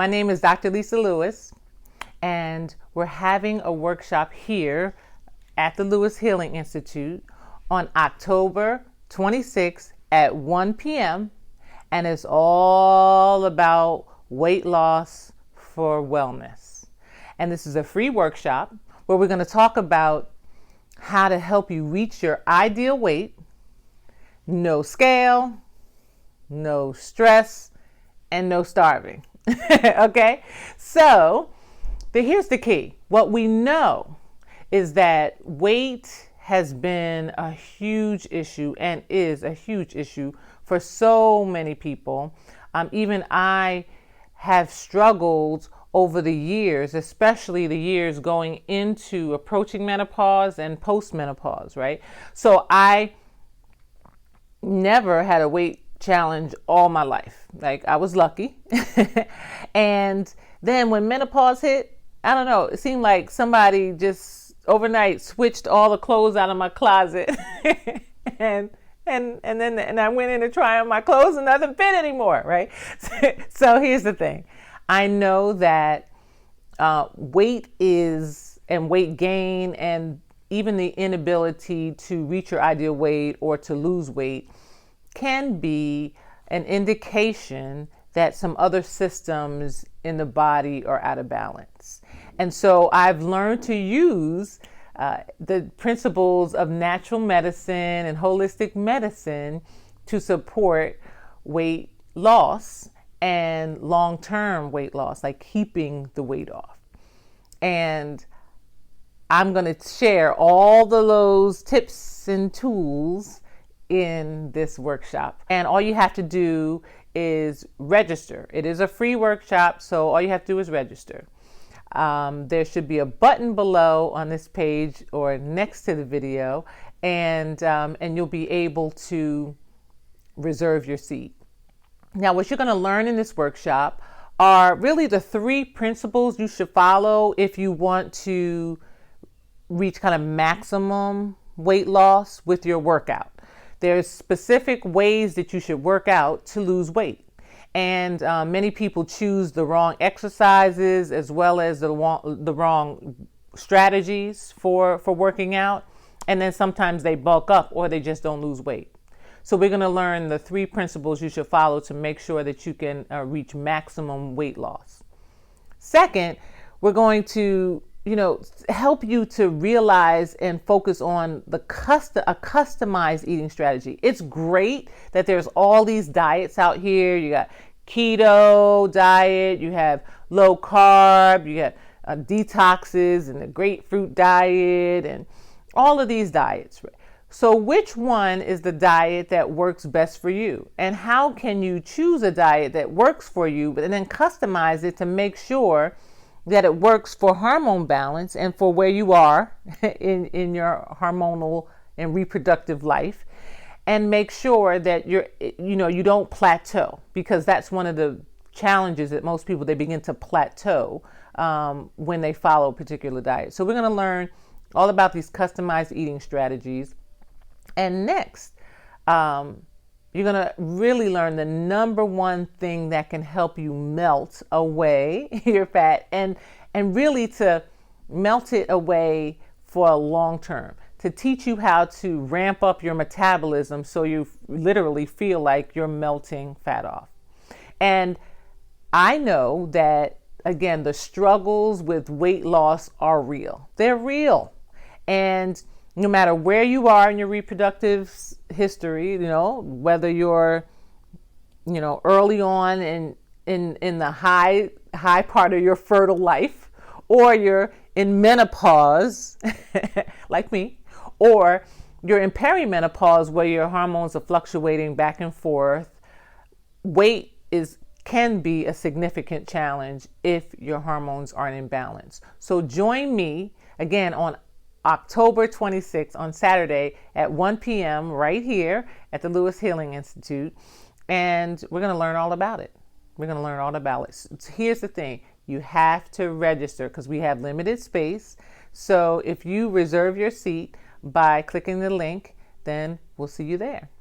My name is Dr. Lisa Lewis, and we're having a workshop here at the Lewis Healing Institute on October 26th at 1 p.m. And it's all about weight loss for wellness. And this is a free workshop where we're going to talk about how to help you reach your ideal weight. No scale, no stress, and no starving. Okay? So here's the key. What we know is that weight has been a huge issue and is a huge issue for so many people. Even I have struggled over the years, especially the years going into approaching menopause and postmenopause, right? So I never had a weight challenge all my life. Like, I was lucky. And then when menopause hit, I don't know, it seemed like somebody just overnight switched all the clothes out of my closet and I went in to try on my clothes and nothing fit anymore, right? So here's the thing. I know that weight and weight gain and even the inability to reach your ideal weight or to lose weight can be an indication that some other systems in the body are out of balance. And so I've learned to use the principles of natural medicine and holistic medicine to support weight loss and long-term weight loss, like keeping the weight off. And I'm going to share all those tips and tools in this workshop. And all you have to do is register. It is a free workshop, so all you have to do is register. There should be a button below on this page or next to the video, and you'll be able to reserve your seat. Now, what you're going to learn in this workshop are really the 3 principles you should follow if you want to reach kind of maximum weight loss with your workout. There's specific ways that you should work out to lose weight. And many people choose the wrong exercises as well as the wrong strategies for working out. And then sometimes they bulk up or they just don't lose weight. So we're going to learn the 3 principles you should follow to make sure that you can reach maximum weight loss. Second, we're going to help you to realize and focus on a customized eating strategy. It's great that there's all these diets out here. You got keto diet, you have low carb, you got detoxes and the grapefruit diet and all of these diets. So which one is the diet that works best for you? And how can you choose a diet that works for you, but then customize it to make sure that it works for hormone balance and for where you are in your hormonal and reproductive life, and make sure that you don't plateau, because that's one of the challenges that most people, they begin to plateau when they follow a particular diet. So we're going to learn all about these customized eating strategies. And next, you're going to really learn the number one thing that can help you melt away your fat and really to melt it away for a long term, to teach you how to ramp up your metabolism so you literally feel like you're melting fat off. And I know that, again, the struggles with weight loss are real. They're real. And no matter where you are in your reproductive history, whether you're, early on in the high part of your fertile life, or you're in menopause, like me, or you're in perimenopause where your hormones are fluctuating back and forth, weight can be a significant challenge if your hormones aren't in balance. So join me again on October 26th on Saturday at 1 p.m. right here at the Lewis Healing Institute. And we're going to learn all about it. So here's the thing. You have to register because we have limited space. So if you reserve your seat by clicking the link, then we'll see you there.